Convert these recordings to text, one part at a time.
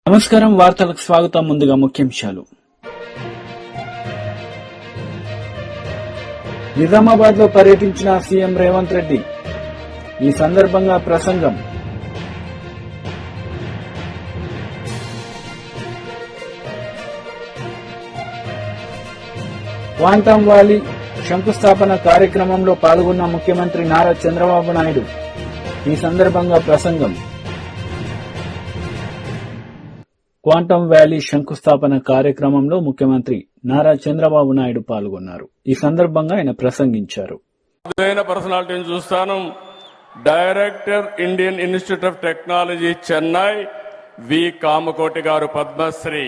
నమస్కారం, వార్తలకు స్వాగతం. ముందుగా ముఖ్యాంశాలు. నిజామాబాద్ లో పర్యటించిన సీఎం రేవంత్ రెడ్డి. ఈ సందర్భంగా ప్రసంగం. క్వాంటమ్ వ్యాలీ శంకుస్థాపన కార్యక్రమంలో పాల్గొన్న ముఖ్యమంత్రి నారా చంద్రబాబు నాయుడు. ఈ సందర్భంగా ప్రసంగం. క్వాంటమ్ వ్యాలీ శంకుస్థాపన కార్యక్రమంలో ముఖ్యమంత్రి నారా చంద్రబాబు నాయుడు పాల్గొన్నారు. ఈ సందర్భంగా ఆయన ప్రసంగించారు. పర్సనాలిటీని చూస్తాను. Director Indian institute of technology Chennai V Kamakoti గారు పద్మశ్రీ.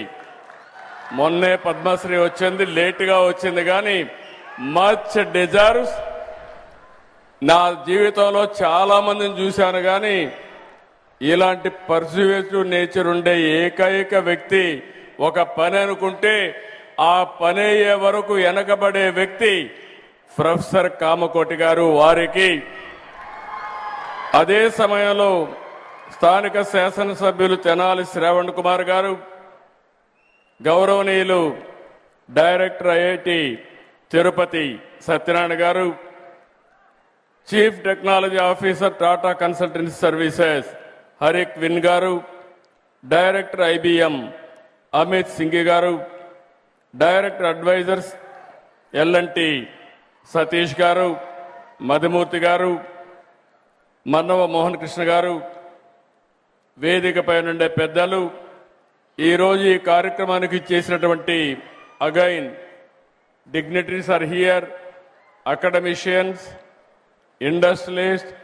మొన్నే పద్మశ్రీ వచ్చింది, లేటుగా వచ్చింది, కానీ మచ్ డిజర్వ్స్. నా జీవితంలో చాలా మందిని చూశాను, కానీ ఇలాంటి పర్సువేటివ్ నేచర్ ఉండే ఏకైక వ్యక్తి, ఒక పని అనుకుంటే ఆ పని అయ్యే వరకు వెనకబడే వ్యక్తి ప్రొఫెసర్ కామకోటి గారు. వారికి అదే సమయంలో స్థానిక శాసనసభ్యులు తెనాలి శ్రావణ్ కుమార్ గారు, గౌరవనీయులు డైరెక్టర్ ఐఐటి తిరుపతి సత్యనారాయణ గారు, chief technology officer Tata consultancy services Harrick Vin గారు, డైరెక్టర్ ఐబిఎం అమిత్ సింగ్ గారు, డైరెక్టర్ అడ్వైజర్స్ ఎల్ఎన్టీ సతీష్ గారు, మధుమూర్తి గారు, మన్నవ మోహన్ కృష్ణ గారు, వేదికపై నుండే పెద్దలు, ఈరోజు ఈ కార్యక్రమానికి చేసినటువంటి again dignitaries are here, academicians, industrialist,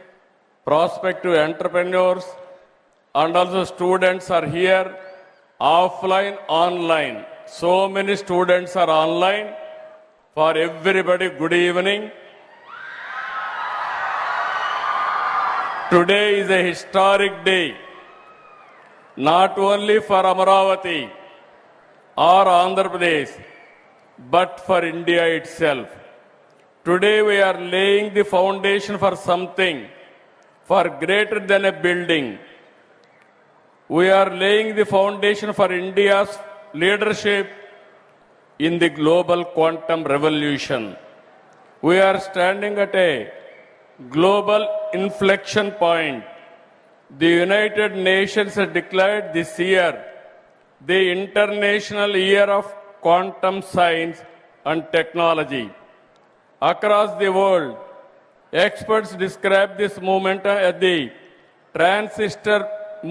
prospective entrepreneurs, and also students are here, offline, online. So many students are online. For everybody, good evening. Today is a historic day, not only for Amaravati or Andhra Pradesh, but for India itself. Today we are laying the foundation for something far greater than a building. We are laying the foundation for India's leadership in the global quantum revolution. We are standing at a global inflection point. The United Nations has declared this year the International Year of Quantum Science and Technology. Across the world, experts describe this momentum as the transistor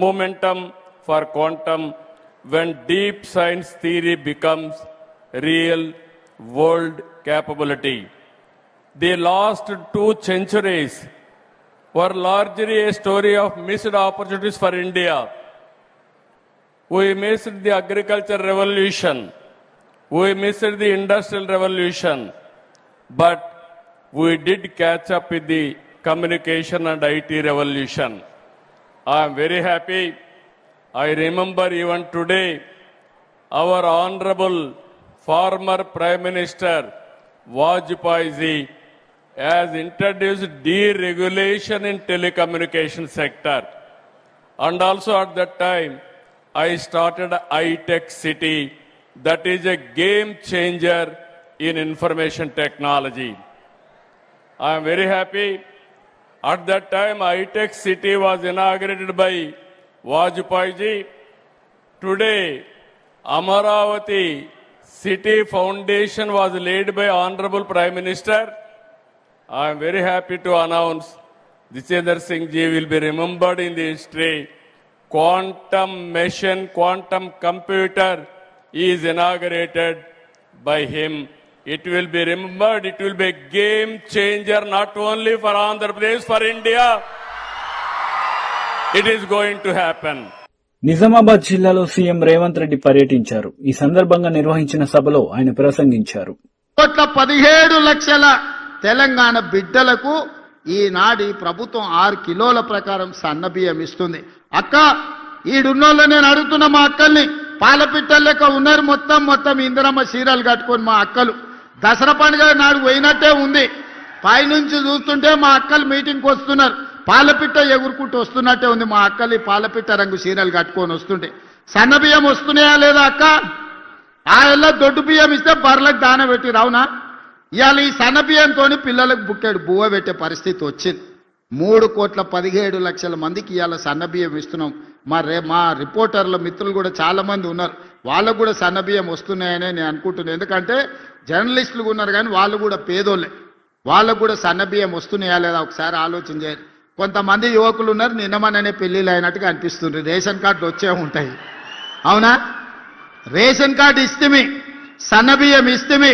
momentum for quantum, when deep science theory becomes real world capability. The last 2 centuries were largely a story of missed opportunities for India. We missed the agriculture revolution. We missed the industrial revolution. But we did catch up with the communication and IT revolution. I am very happy. I remember even today our honorable former Prime Minister Vajpayee ji has introduced deregulation in telecommunication sector. And also at that time, I started iTech City, that is a game changer in information technology. I am very happy. At that time, iTech City was inaugurated by Vajpayee ji. Today, Amaravati City Foundation was laid by Honorable Prime Minister. I am very happy to announce Jitendra Singh ji will be remembered in the history. Quantum machine, quantum computer is inaugurated by him. It will be remembered. It will be a game changer, not only for Andhra Pradesh, for India. It is going to happen. Nizamabad జిల్లాలో CM Revanth Reddy పర్యటించారు. ఈ సందర్భంగా నిర్వహించిన సభలో ఆయన ప్రసంగించారు. 17 లక్షల తెలంగాణ బిడ్డలకు ఈనాడు ప్రభుత్వం 6 కిలోల ప్రకారం సన్నబియ్యం ఇస్తుంది. అక్క, ఈడున్నోళ్ళు నేను అడుగుతున్న మా అక్కల్ని, పాలపిట్టల లెక్క ఉన్నారు మొత్తం ఇందిరమ్మ చీరలు కట్టుకొని మా అక్కలు. దసరా పండుగ నాడు పోయినట్టే ఉంది. పైనుంచి చూస్తుంటే మా అక్కలు మీటింగ్కి వస్తున్నారు. పాలపిట్ట ఎగురుకుంటూ వస్తున్నట్టే ఉంది మా అక్కలి పాలపిట్ట రంగు చీరలు కట్టుకొని వస్తుంటే సన్న బియ్యం వస్తున్నాయా లేదా అక్క? ఆ ఎల్ల దొడ్డు బియ్యం ఇస్తే బర్రెలకు దాన పెట్టి రావునా? ఇవాళ ఈ సన్న బియ్యంతో పిల్లలకు బుక్కెడు బువ్వ పెట్టే పరిస్థితి వచ్చింది. 3,17,00,000 మందికి ఇవాళ సన్న బియ్యం ఇస్తున్నాం. మా రిపోర్టర్ల మిత్రులు కూడా చాలా మంది ఉన్నారు, వాళ్ళకు కూడా సన్న బియ్యం వస్తున్నాయని నేను అనుకుంటున్నాను. ఎందుకంటే జర్నలిస్టులు ఉన్నారు కానీ వాళ్ళు కూడా పేదోళ్ళే, వాళ్ళకు కూడా సన్న బియ్యం వస్తున్నాయా లేదా ఒకసారి ఆలోచన చేయాలి. కొంతమంది యువకులు ఉన్నారు, నిన్నమననే పెళ్లిళ్ళు అయినట్టుగా అనిపిస్తుంది. రేషన్ కార్డులు వచ్చే ఉంటాయి, అవునా? రేషన్ కార్డు ఇస్తేమి, సన్న బియ్యం ఇస్తేమి,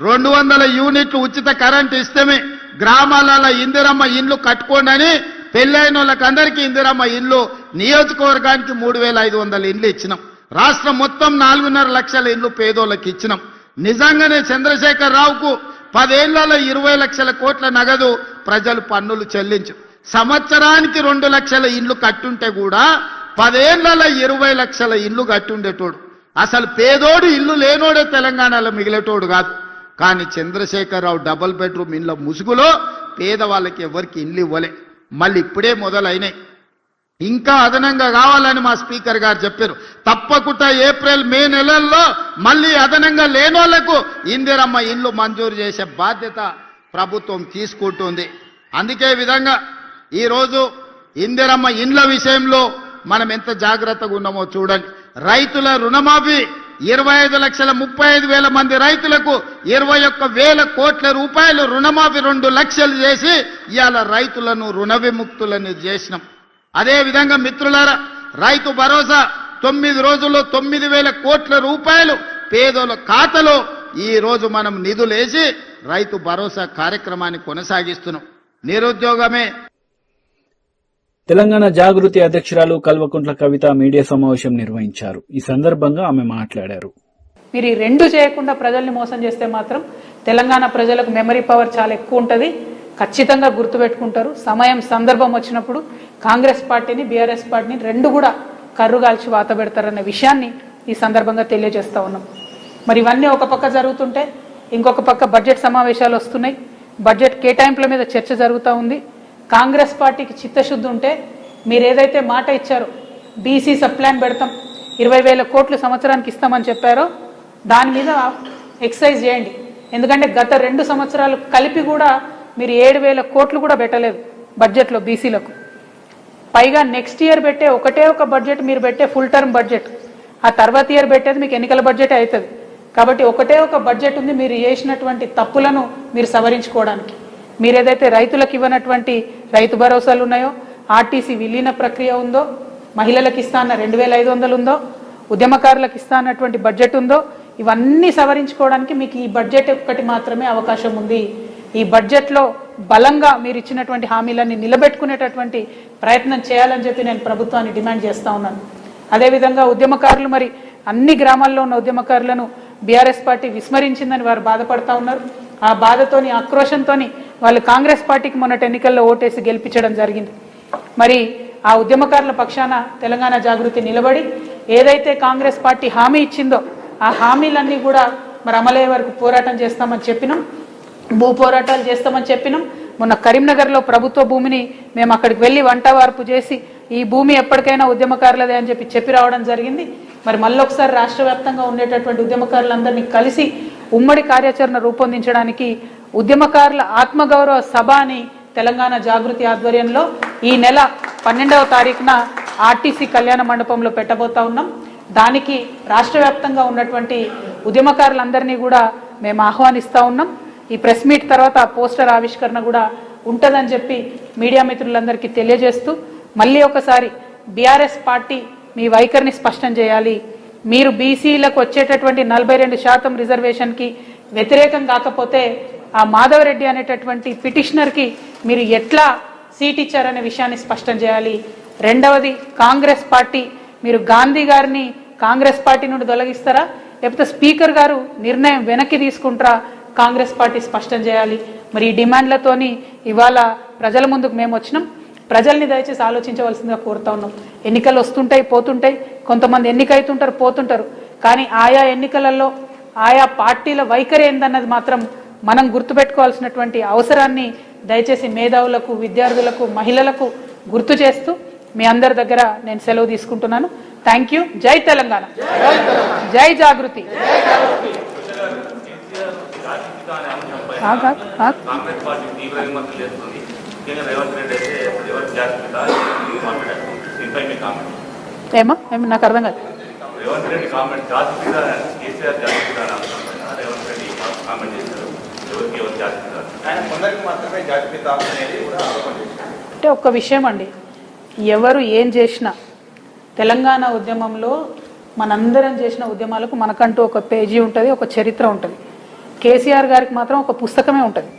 200 యూనిట్లు ఉచిత కరెంటు ఇస్తేమి, గ్రామాలలో ఇందిరమ్మ ఇండ్లు కట్టుకోండి అని పెళ్ళైన వాళ్ళకందరికీ ఇందిరమ్మ ఇల్లు, నియోజకవర్గానికి 3,500 ఇండ్లు ఇచ్చినాం. రాష్ట్రం మొత్తం 4.5 లక్షల ఇండ్లు పేదోళ్ళకి ఇచ్చినాం. నిజంగానే చంద్రశేఖర్ రావుకు 10 ఏళ్లలో 20 లక్షల కోట్ల నగదు ప్రజలు పన్నులు చెల్లించు. సంవత్సరానికి 2 లక్షల ఇండ్లు కట్టుంటే కూడా 10 ఏళ్లలో 20 లక్షల ఇండ్లు కట్టుండేటోడు. అసలు పేదోడు ఇల్లు లేనోడే తెలంగాణలో మిగిలేటోడు కాదు. కానీ చంద్రశేఖరరావు డబుల్ బెడ్రూమ్ ఇండ్ల ముసుగులో పేదవాళ్ళకి ఎవరికి ఇండ్లు ఇవ్వలే. మళ్ళీ ఇప్పుడే మొదలైనాయి, ఇంకా అదనంగా కావాలని మా స్పీకర్ గారు చెప్పారు. తప్పకుండా ఏప్రిల్ మే నెలల్లో మళ్ళీ అదనంగా లేనోళ్లకు ఇందిరమ్మ ఇండ్లు మంజూరు చేసే బాధ్యత ప్రభుత్వం తీసుకుంటుంది. అందుకే విధంగా ఈరోజు ఇందిరమ్మ ఇండ్ల విషయంలో మనం ఎంత జాగ్రత్తగా ఉన్నామో చూడండి. రైతుల రుణమాఫీ 25,35,000 మంది రైతులకు 21,000 కోట్ల రూపాయలు రుణమాఫీ 2 లక్షలు చేసి ఇవాళ రైతులను రుణ విముక్తులను చేసినాం. అదేవిధంగా మిత్రులారా, రైతు భరోసా 9 రోజుల్లో 9,000 కోట్ల రూపాయలు పేదల ఖాతాలో ఈ రోజు మనం నిధులేసి రైతు భరోసా కార్యక్రమాన్ని కొనసాగిస్తున్నాం. నిరుద్యోగమే. తెలంగాణ జాగృతి అధ్యక్షురాలు కల్వకుంట్ల కవిత మీడియా సమావేశం నిర్వహించారు. ఈ సందర్భంగా ఆమె మాట్లాడారు. మీరు ఈ రెండు చేయకుండా ప్రజల్ని మోసం చేస్తే మాత్రం తెలంగాణ ప్రజలకు మెమరీ పవర్ చాలా ఎక్కువ ఉంటుంది, ఖచ్చితంగా గుర్తుపెట్టుకుంటారు. సమయం సందర్భం వచ్చినప్పుడు కాంగ్రెస్ పార్టీని బీఆర్ఎస్ పార్టీని రెండు కూడా కర్రుగాల్చి వాత పెడతారన్న విషయాన్ని ఈ సందర్భంగా తెలియజేస్తా ఉన్నాం. మరి ఇవన్నీ ఒక పక్క జరుగుతుంటే ఇంకొక పక్క బడ్జెట్ సమావేశాలు వస్తున్నాయి, బడ్జెట్ కేటాయింపుల మీద చర్చ జరుగుతూ ఉంది. కాంగ్రెస్ పార్టీకి చిత్తశుద్ధి ఉంటే మీరు ఏదైతే మాట ఇచ్చారో బీసీ సబ్ ప్లాన్ పెడతాం 20,000 కోట్లు సంవత్సరానికి ఇస్తామని చెప్పారో దాని మీద ఎక్సైజ్ చేయండి. ఎందుకంటే గత 2 సంవత్సరాలు కలిపి కూడా మీరు 7,000 కోట్లు కూడా పెట్టలేదు బడ్జెట్లో బీసీలకు. పైగా నెక్స్ట్ ఇయర్ పెట్టే ఒక బడ్జెట్ మీరు పెట్టే ఫుల్ టర్మ్ బడ్జెట్, ఆ తర్వాత ఇయర్ పెట్టేది మీకు ఎన్నికల బడ్జెట్ అవుతుంది. కాబట్టి ఒక బడ్జెట్ ఉంది మీరు చేసినటువంటి తప్పులను మీరు సవరించుకోవడానికి. మీరు ఏదైతే రైతులకు ఇవ్వనటువంటి రైతు భరోసాలు ఉన్నాయో, ఆర్టీసీ విలీన ప్రక్రియ ఉందో, మహిళలకు ఇస్తా అన్న 2,500 ఉందో, ఉద్యమకారులకు ఇస్తా అన్నటువంటి బడ్జెట్ ఉందో, ఇవన్నీ సవరించుకోవడానికి మీకు ఈ బడ్జెట్ ఒక్కటి మాత్రమే అవకాశం ఉంది. ఈ బడ్జెట్లో బలంగా మీరు ఇచ్చినటువంటి హామీలన్నీ నిలబెట్టుకునేటటువంటి ప్రయత్నం చేయాలని చెప్పి నేను ప్రభుత్వాన్ని డిమాండ్ చేస్తా ఉన్నాను. అదేవిధంగా ఉద్యమకారులు, మరి అన్ని గ్రామాల్లో ఉన్న ఉద్యమకారులను బీఆర్ఎస్ పార్టీ విస్మరించిందని వారు బాధపడతా ఉన్నారు. ఆ బాధతోని ఆక్రోషంతోని వాళ్ళు కాంగ్రెస్ పార్టీకి మొన్నటి ఎన్నికల్లో ఓటేసి గెలిపించడం జరిగింది. మరి ఆ ఉద్యమకారుల పక్షాన తెలంగాణ జాగృతి నిలబడి ఏదైతే కాంగ్రెస్ పార్టీ హామీ ఇచ్చిందో ఆ హామీలన్నీ కూడా మరి అమలయ్యే వరకు పోరాటం చేస్తామని చెప్పినాం, భూ పోరాటాలు చేస్తామని చెప్పినాం. మొన్న కరీంనగర్లో ప్రభుత్వ భూమిని మేము అక్కడికి వెళ్ళి వంట వార్పు చేసి ఈ భూమి ఎప్పటికైనా ఉద్యమకారులదే అని చెప్పి రావడం జరిగింది. మరి మళ్ళొకసారి రాష్ట్ర వ్యాప్తంగా ఉండేటటువంటి ఉద్యమకారులందరినీ కలిసి ఉమ్మడి కార్యాచరణ రూపొందించడానికి ఉద్యమకారుల ఆత్మగౌరవ సభ అని తెలంగాణ జాగృతి ఆధ్వర్యంలో ఈ నెల 12వ తారీఖున ఆర్టీసీ కళ్యాణ మండపంలో పెట్టబోతా ఉన్నాం. దానికి రాష్ట్ర వ్యాప్తంగా ఉన్నటువంటి ఉద్యమకారులందరినీ కూడా మేము ఆహ్వానిస్తూ ఉన్నాం. ఈ ప్రెస్ మీట్ తర్వాత పోస్టర్ ఆవిష్కరణ కూడా ఉంటుందని చెప్పి మీడియా మిత్రులందరికీ తెలియజేస్తూ, మళ్ళీ ఒకసారి బీఆర్ఎస్ పార్టీ మీ వైఖరిని స్పష్టం చేయాలి. మీరు బీసీలకు వచ్చేటటువంటి 42% రిజర్వేషన్కి వ్యతిరేకం కాకపోతే ఆ మాధవరెడ్డి అనేటటువంటి పిటిషనర్కి మీరు ఎట్లా సీట్ ఇచ్చారనే విషయాన్ని స్పష్టం చేయాలి. రెండవది, కాంగ్రెస్ పార్టీ మీరు గాంధీ గారిని కాంగ్రెస్ పార్టీ నుండి తొలగిస్తారా, లేకపోతే స్పీకర్ గారు నిర్ణయం వెనక్కి తీసుకుంటారా, కాంగ్రెస్ పార్టీ స్పష్టం చేయాలి. మరి ఈ డిమాండ్లతోని ఇవాళ ప్రజల ముందుకు మేము వచ్చినాం. ప్రజల్ని దయచేసి ఆలోచించవలసిందిగా కోరుతా ఉన్నాం. ఎన్నికలు వస్తుంటాయి పోతుంటాయి, కొంతమంది ఎన్నికైతుంటారు పోతుంటారు, కానీ ఆయా ఎన్నికలలో ఆయా పార్టీల వైఖరి ఏందన్నది మాత్రం మనం గుర్తుపెట్టుకోవాల్సినటువంటి అవసరాన్ని దయచేసి మేధావులకు, విద్యార్థులకు, మహిళలకు గుర్తు చేస్తూ మీ అందరి దగ్గర నేను సెలవు తీసుకుంటున్నాను. Thank you. జై తెలంగాణ, జై జాగృతి. కాంగ్రెస్ పార్టీ తీవ్ర విమర్శలు చేస్తుంది. ముఖ్యంగా రేవంత్ రెడ్డి అయితే ఎవరు జాగ్రత్త దీనిపై మీ కామెంట్ ఏమో నాకు అర్థం కాదు. రేవంత్ రెడ్డి కామెంట్ జాగ్రత్త కేసీఆర్ జాగ్రత్త రేవంత్ రెడ్డి కామెంట్ చేశారు. ఎవరు జాగ్రత్త ఆయన కొందరికి మాత్రమే జాగ్రత్త అనేది కూడా ఆరోపణ చేశారు. అంటే ఒక్క విషయం అండి, ఎవరు ఏం చేసినా తెలంగాణ ఉద్యమంలో మనందరం చేసిన ఉద్యమాలకు మనకంటూ ఒక పేజీ ఉంటుంది, ఒక చరిత్ర ఉంటుంది. కేసీఆర్ గారికి మాత్రం ఒక పుస్తకమే ఉంటుంది.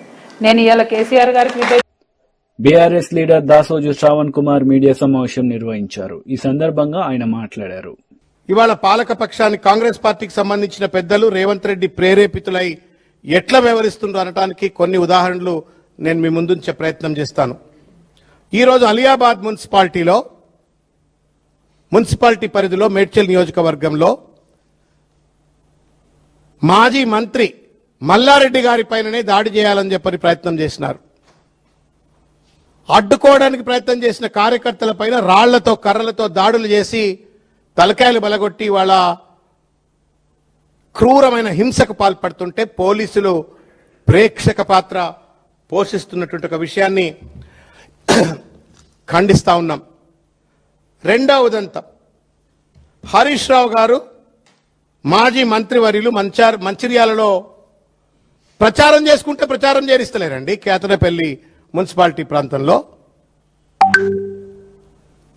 నేను ఇవాళ కేసీఆర్ గారికి BRS leader Dasoju Shravan Kumar media సమావేశం నిర్వహించారు. ఈ సందర్భంగా ఆయన మాట్లాడారు. ఇవాళ పాలక పక్షాన్ని కాంగ్రెస్ పార్టీకి సంబంధించిన పెద్దలు రేవంత్ రెడ్డి ప్రేరేపితులై ఎట్లా వ్యవహరిస్తుండ్రు అనడానికి కొన్ని ఉదాహరణలు నేను మీ ముందుంచే ప్రయత్నం చేస్తాను. ఈరోజు అలియాబాద్ మున్సిపాలిటీ పరిధిలో మేడ్చల్ నియోజకవర్గంలో మాజీ మంత్రి మల్లారెడ్డి గారి పైననే దాడి చేయాలని చెప్పని ప్రయత్నం చేసినారు. అడ్డుకోవడానికి ప్రయత్నం చేసిన కార్యకర్తల పైన రాళ్లతో కర్రలతో దాడులు చేసి తలకాయలు బలగొట్టి వాళ్ళ క్రూరమైన హింసకు పాల్పడుతుంటే పోలీసులు ప్రేక్షక పాత్ర పోషిస్తున్నటువంటి ఒక విషయాన్ని ఖండిస్తా ఉన్నాం. రెండవ ఉదంతం, హరీష్ రావు గారు మాజీ మంత్రివర్యులు మంచిర్యాలలో ప్రచారం చేసుకుంటే ప్రచారం చేరిస్తలేరండి. కేతనపల్లి మున్సిపాలిటీ ప్రాంతంలో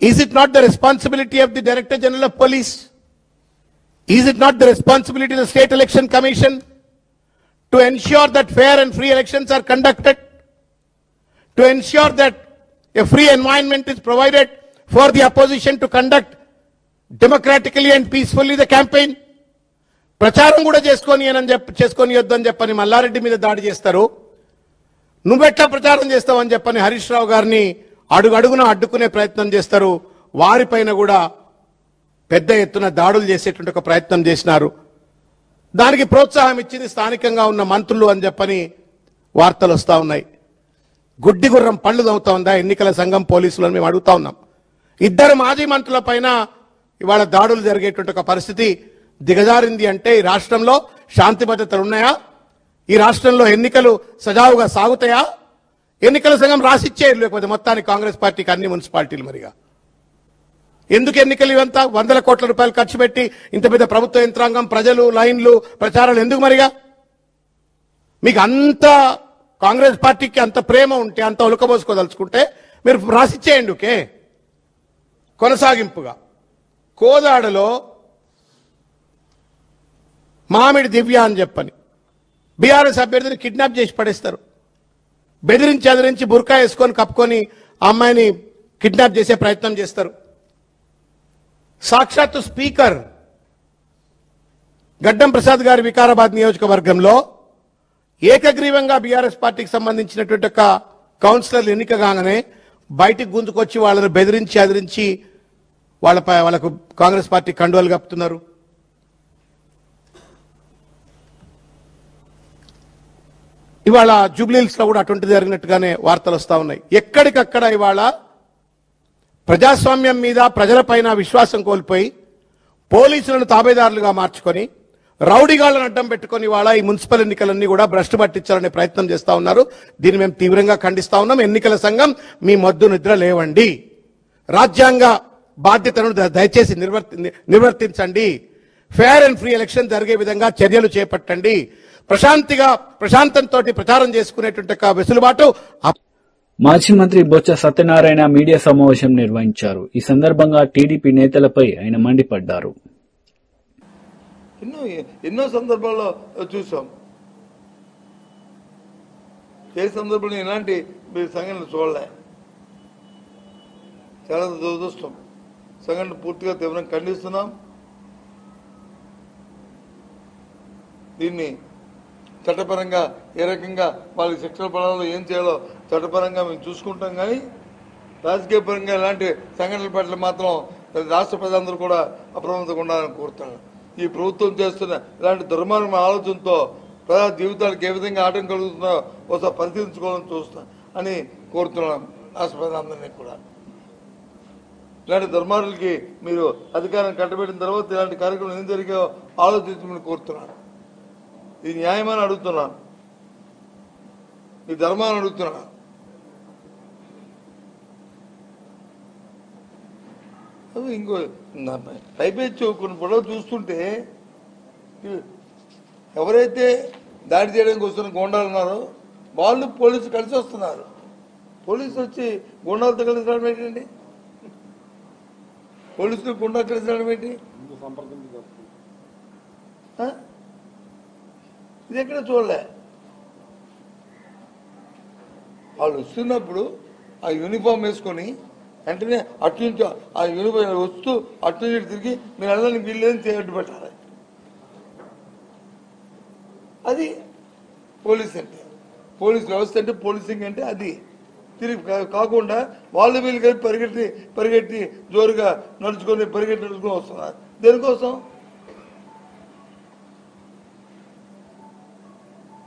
is it not the responsibility of the director general of police? Is it not the responsibility of the state election commission to ensure that fair and free elections are conducted, to ensure that a free environment is provided for the opposition to conduct democratically and peacefully the campaign? ప్రచారం కూడా చేసుకొనియొద్దని చెప్పని మల్లారెడ్డి మీద దాడి చేస్తారు. నువ్వెట్లా ప్రచారం చేస్తావని చెప్పని హరీష్ రావు గారిని అడుగడుగున అడ్డుకునే ప్రయత్నం చేస్తారు. వారిపైన కూడా పెద్ద ఎత్తున దాడులు చేసేటువంటి ఒక ప్రయత్నం చేసినారు. దానికి ప్రోత్సాహం ఇచ్చింది స్థానికంగా ఉన్న మంత్రులు అని చెప్పని వార్తలు వస్తా ఉన్నాయి. గుడ్డి గుర్రం పళ్ళు తవ్వుతా ఉందా ఎన్నికల సంఘం పోలీసులను మేము అడుగుతా ఉన్నాం. ఇద్దరు మాజీ మంత్రుల పైన ఇవాళ దాడులు జరిగేటువంటి ఒక పరిస్థితి దిగజారింది అంటే ఈ రాష్ట్రంలో శాంతి భద్రతలు ఉన్నాయా? ఈ రాష్ట్రంలో ఎన్నికలు సజావుగా సాగుతాయా? ఎన్నికల సంఘం రాసిచ్చేది లేకపోతే మొత్తానికి కాంగ్రెస్ పార్టీకి అన్ని మున్సిపాలిటీలు మరిగా ఎందుకు ఎన్నికలు ఇవంతా 100 కోట్ల రూపాయలు ఖర్చు పెట్టి ఇంత పెద్ద ప్రభుత్వ యంత్రాంగం, ప్రజలు, లైన్లు, ప్రచారాలు ఎందుకు మరిగా? మీకు అంత కాంగ్రెస్ పార్టీకి అంత ప్రేమ ఉంటే, అంత ఉలకబోసుకోదలుచుకుంటే మీరు రాసిచ్చేయండి. ఓకే. కొనసాగింపుగా కోదాడలో మామిడి దివ్య అని చెప్పని బీఆర్ఎస్ అభ్యర్థిని కిడ్నాప్ చేసి పడేస్తారు. బెదిరించి బుర్కా వేసుకొని కప్పుకొని ఆ అమ్మాయిని కిడ్నాప్ చేసే ప్రయత్నం చేస్తారు. సాక్షాత్తు స్పీకర్ గడ్డం ప్రసాద్ గారి వికారాబాద్ నియోజకవర్గంలో ఏకగ్రీవంగా బీఆర్ఎస్ పార్టీకి సంబంధించినటువంటి ఒక కౌన్సిలర్లు ఎన్నిక కాగానే బయటికి గుంజుకొచ్చి వాళ్ళని బెదిరించి అదిరించి వాళ్ళకు కాంగ్రెస్ పార్టీ కండువాలు కప్పుతున్నారు. ఇవాళ జూబ్లీహిల్స్ లో కూడా అటువంటి జరిగినట్టుగానే వార్తలు వస్తా ఉన్నాయి. ఎక్కడికక్కడ ఇవాళ ప్రజాస్వామ్యం మీద ప్రజలపైన విశ్వాసం కోల్పోయి పోలీసులను తాబేదారులుగా మార్చుకొని రౌడీగాళ్లను అడ్డం పెట్టుకుని ఇవాళ ఈ మున్సిపల్ ఎన్నికలన్నీ కూడా భ్రష్టు పట్టించాలనే ప్రయత్నం చేస్తా ఉన్నారు. దీన్ని మేము తీవ్రంగా ఖండిస్తా ఉన్నాం. ఎన్నికల సంఘం మీ మొద్దు నిద్ర లేవండి, రాజ్యాంగ బాధ్యతను దయచేసి నిర్వర్తించండి, ఫేర్ అండ్ ఫ్రీ ఎలక్షన్ జరిగే విధంగా చర్యలు చేపట్టండి, ప్రశాంతంతో ప్రచారం చేసుకునేటువంటి వెసులుబాటు. మాజీ మంత్రి బొత్స సత్యనారాయణ మీడియా సమావేశం నిర్వహించారు. ఈ సందర్భంగా టీడీపీ నేతలపై ఆయన మండిపడ్డారు. ఎన్నో సందర్భాల్లో చూసాం. ఏ సందర్భంలో ఇలాంటి సంఘటనలు చూడలే. చాలా దురదృష్టం. సంఘటన పూర్తిగా తీవ్రంగా ఖండిస్తున్నాం. దీన్ని చట్టపరంగా ఏ రకంగా వాళ్ళకి శిక్షణ పడాలో ఏం చేయాలో చట్టపరంగా మేము చూసుకుంటాం. కానీ రాజకీయ పరంగా ఇలాంటి సంఘటనల పట్ల మాత్రం రాష్ట్ర ప్రజలందరూ కూడా అప్రమత్తంగా ఉండాలని కోరుతాను. ఈ ప్రభుత్వం చేస్తున్న ఇలాంటి దుర్మార్గ ఆలోచనతో ప్రజా జీవితాలకు ఏ విధంగా ఆటంకం కలుగుతుందో ఒకసారి పరిశీలించుకోవాలని చూస్తా అని కోరుతున్నాం రాష్ట్ర ప్రజలందరినీ కూడా. ఇలాంటి ధర్మారులకి మీరు అధికారం కట్టబెట్టిన తర్వాత ఇలాంటి కార్యక్రమం ఏం జరిగాయో ఆలోచించమని కోరుతున్నాను. ఇది న్యాయమని అడుగుతున్నాను, ఈ ధర్మాన్ని అడుగుతున్నాను. ఇంకో పైపెచ్చు కొన్ని పొడవు చూస్తుంటే ఎవరైతే దాడి చేయడానికి వస్తున్న గోండాలు ఉన్నారో వాళ్ళు పోలీసు కలిసి వస్తున్నారు. పోలీసు వచ్చి గోండాలతో కలిసి రావడం ఏంటండి? పోలీసులు గుండా కలిసి రావడం ఏంటి? ఇది ఎక్కడ చూడలే. వాళ్ళు వస్తున్నప్పుడు ఆ యూనిఫామ్ వేసుకొని వెంటనే అటు నుంచి ఆ యూనిఫామ్ వస్తూ అటు నుంచి తిరిగి మీరు వెళ్ళడానికి వీళ్ళేదని అడ్డు పెట్టాలి. అది పోలీస్ అంటే, పోలీస్ వ్యవస్థ అంటే, పోలీసింగ్ అంటే అది. తిరిగి కాకుండా వాళ్ళు వీళ్ళు కలిపి పరిగెట్టి జోరుగా నడుచుకొని వస్తున్నారు. దేనికోసం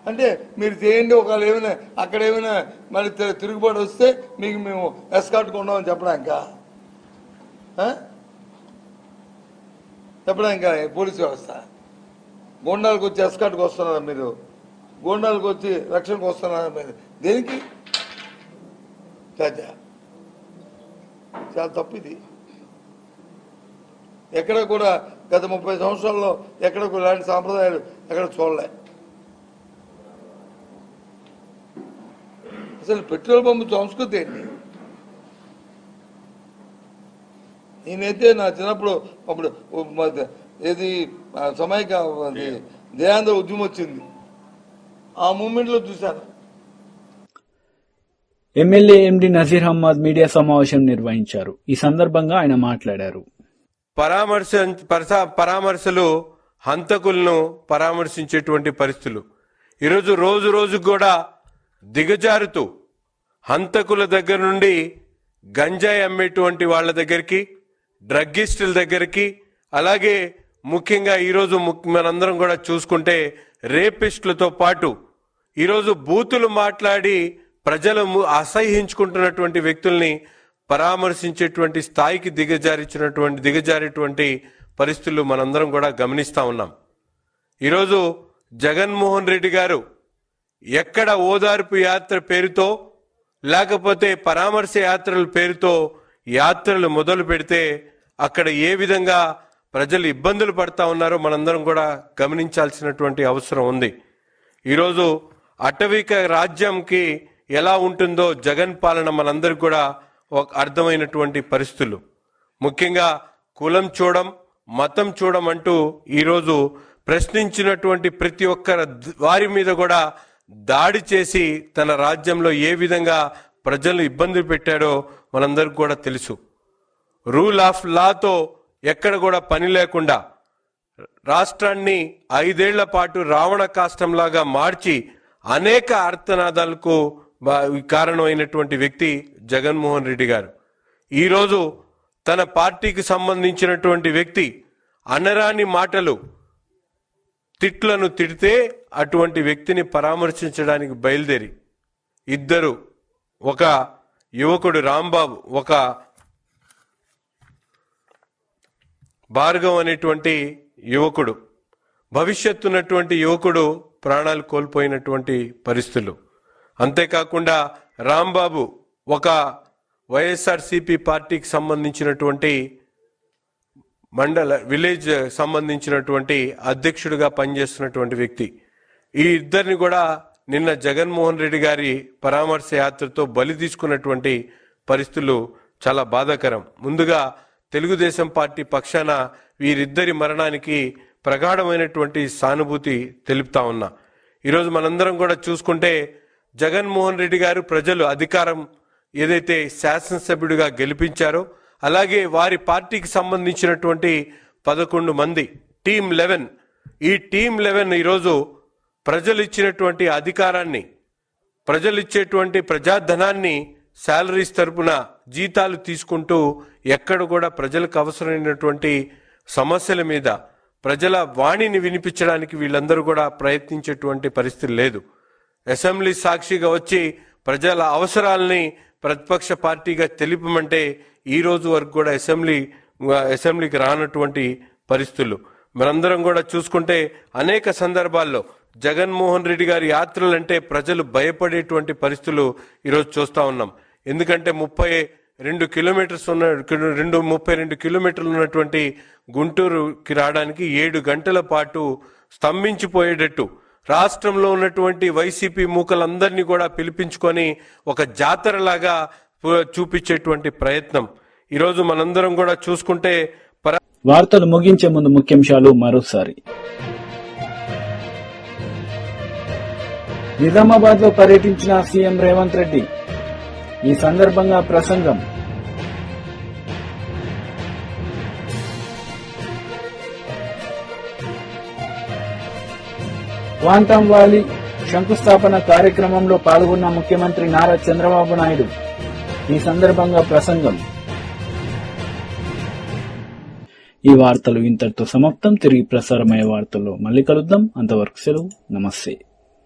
అంటే మీరు చేయండి, ఒకవేళ ఏమైనా అక్కడ ఏమైనా మరి తిరుగుబాటు వస్తే మీకు మేము ఎస్కార్ట్ కొండామని చెప్పడానిక పోలీస్ వ్యవస్థ. గోండాలకు వచ్చి ఎస్కార్ట్కి వస్తున్నారా మీరు? గోండాలకు వచ్చి రక్షణకు వస్తున్నారా మీరు? దేనికి? చాలా తప్పు ఇది. ఎక్కడ కూడా గత 30 సంవత్సరాల్లో ఎక్కడ కూడా ఇలాంటి సాంప్రదాయాలు ఎక్కడ చూడలే. అసలు పెట్రోల్ పంపు సంస్కృతి ఏంటి? నేనైతే నా చిన్నప్పుడు అప్పుడు ఏది సమైక్య దేయాంధ్ర ఉద్యమం వచ్చింది, ఆ మూమెంట్లో చూశాను. ఎమ్మెల్యే ఎండి నజీర్ అహ్మద్ మీడియా సమావేశం నిర్వహించారు. ఈ సందర్భంగా ఆయన మాట్లాడారు. పరామర్శలు హంతకులను పరామర్శించేటువంటి పరిస్థితులు ఈరోజు రోజు రోజుకు కూడా దిగజారుతూ హంతకుల దగ్గర నుండి గంజాయి అమ్మేటువంటి వాళ్ళ దగ్గరికి, డ్రగ్గిస్టుల దగ్గరికి, అలాగే ముఖ్యంగా ఈరోజు మనందరం కూడా చూసుకుంటే రేపిస్టులతో పాటు ఈరోజు బూతులు మాట్లాడి ప్రజలు అసహ్యించుకుంటున్నటువంటి వ్యక్తుల్ని పరామర్శించేటువంటి స్థాయికి దిగజారేటువంటి పరిస్థితులు మనందరం కూడా గమనిస్తా ఉన్నాం. ఈరోజు జగన్మోహన్ రెడ్డి గారు ఎక్కడ ఓదార్పు యాత్ర పేరుతో లేకపోతే పరామర్శ యాత్రల పేరుతో యాత్రలు మొదలు పెడితే అక్కడ ఏ విధంగా ప్రజలు ఇబ్బందులు పడతా ఉన్నారో మనందరం కూడా గమనించాల్సినటువంటి అవసరం ఉంది. ఈరోజు అటవిక రాజ్యంకి ఎలా ఉంటుందో జగన్ పాలన మనందరికి కూడా ఒక అర్థమైనటువంటి పరిస్థితులు. ముఖ్యంగా కులం చూడం, మతం చూడం అంటూ ఈరోజు ప్రశ్నించినటువంటి ప్రతి ఒక్క వారి మీద కూడా దాడి చేసి తన రాజ్యంలో ఏ విధంగా ప్రజలు ఇబ్బందులు పెట్టాడో మనందరికి కూడా తెలుసు. రూల్ ఆఫ్ లాతో ఎక్కడ కూడా పని లేకుండా రాష్ట్రాన్ని 5 ఏళ్ల పాటు రావణ కాష్టంలాగా మార్చి అనేక అర్థనాదాలకు కారణమైనటువంటి వ్యక్తి జగన్మోహన్ రెడ్డి గారు. ఈరోజు తన పార్టీకి సంబంధించినటువంటి వ్యక్తి అనరాని మాటలు తిట్లను తిడితే అటువంటి వ్యక్తిని పరామర్శించడానికి బయలుదేరి ఇద్దరు, ఒక యువకుడు రాంబాబు, ఒక భార్గవ్ అనేటువంటి యువకుడు, భవిష్యత్తున్నటువంటి యువకుడు ప్రాణాలు కోల్పోయినటువంటి పరిస్థితులు. అంతేకాకుండా రాంబాబు ఒక వైఎస్ఆర్సీపీ పార్టీకి సంబంధించినటువంటి విలేజ్ సంబంధించినటువంటి అధ్యక్షుడిగా పనిచేస్తున్నటువంటి వ్యక్తి. ఈ ఇద్దరిని కూడా నిన్న జగన్మోహన్ రెడ్డి గారి పరామర్శ యాత్రతో బలి తీసుకున్నటువంటి పరిస్థితులు చాలా బాధాకరం. ముందుగా తెలుగుదేశం పార్టీ పక్షాన వీరిద్దరి మరణానికి ప్రగాఢమైనటువంటి సానుభూతి తెలుపుతా ఉన్నా. ఈరోజు మనందరం కూడా చూసుకుంటే జగన్మోహన్ రెడ్డి గారు ప్రజలు అధికారం ఏదైతే శాసనసభ్యుడిగా గెలిపించారో అలాగే వారి పార్టీకి సంబంధించినటువంటి 11 మంది టీమ్ 11, ఈ టీమ్ 11 ఈరోజు ప్రజలు ఇచ్చినటువంటి అధికారాన్ని, ప్రజలు ఇచ్చేటువంటి ప్రజాధనాన్ని శాలరీస్ తరపున జీతాలు తీసుకుంటూ ఎక్కడ కూడా ప్రజలకు అవసరమైనటువంటి సమస్యల మీద ప్రజల వాణిని వినిపించడానికి వీళ్ళందరూ కూడా ప్రయత్నించేటువంటి పరిస్థితి లేదు. అసెంబ్లీ సాక్షిగా వచ్చి ప్రజల అవసరాలని ప్రతిపక్ష పార్టీగా తెలిపమంటే ఈ రోజు వరకు కూడా అసెంబ్లీకి రానటువంటి పరిస్థితులు మనందరం కూడా చూసుకుంటే అనేక సందర్భాల్లో జగన్మోహన్ రెడ్డి గారి యాత్రలంటే ప్రజలు భయపడేటువంటి పరిస్థితులు ఈరోజు చూస్తా ఉన్నాం. ఎందుకంటే 32 కిలోమీటర్లు ఉన్నటువంటి గుంటూరుకి రావడానికి 7 గంటల పాటు స్తంభించిపోయేటట్టు రాష్ట్రంలో ఉన్నటువంటి వైసీపీ మూకలందరినీ కూడా పిలిపించుకొని ఒక జాతరలాగా చూపించేటువంటి ప్రయత్నం ఈరోజు మనందరం కూడా చూసుకుంటే. వార్తలు ముగించే ముందు ముఖ్యాంశాలు మరోసారి. నిజామాబాద్ లో పర్యటించిన సీఎం రేవంత్ రెడ్డి. ఈ సందర్భంగా ప్రసంగం. క్వాంటమ్ వ్యాలీ శంకుస్థాపన కార్యక్రమంలో పాల్గొన్న ముఖ్యమంత్రి నారా చంద్రబాబు నాయుడు. ఈ సందర్భంగా ప్రసంగం. ఈ వార్తలు ఇంతటితో సమాప్తం. తిరిగి ప్రసారమయ్యే వార్తల్లో మళ్ళీ కలుద్దాం. అంతవరకు సెలవు. నమస్తే.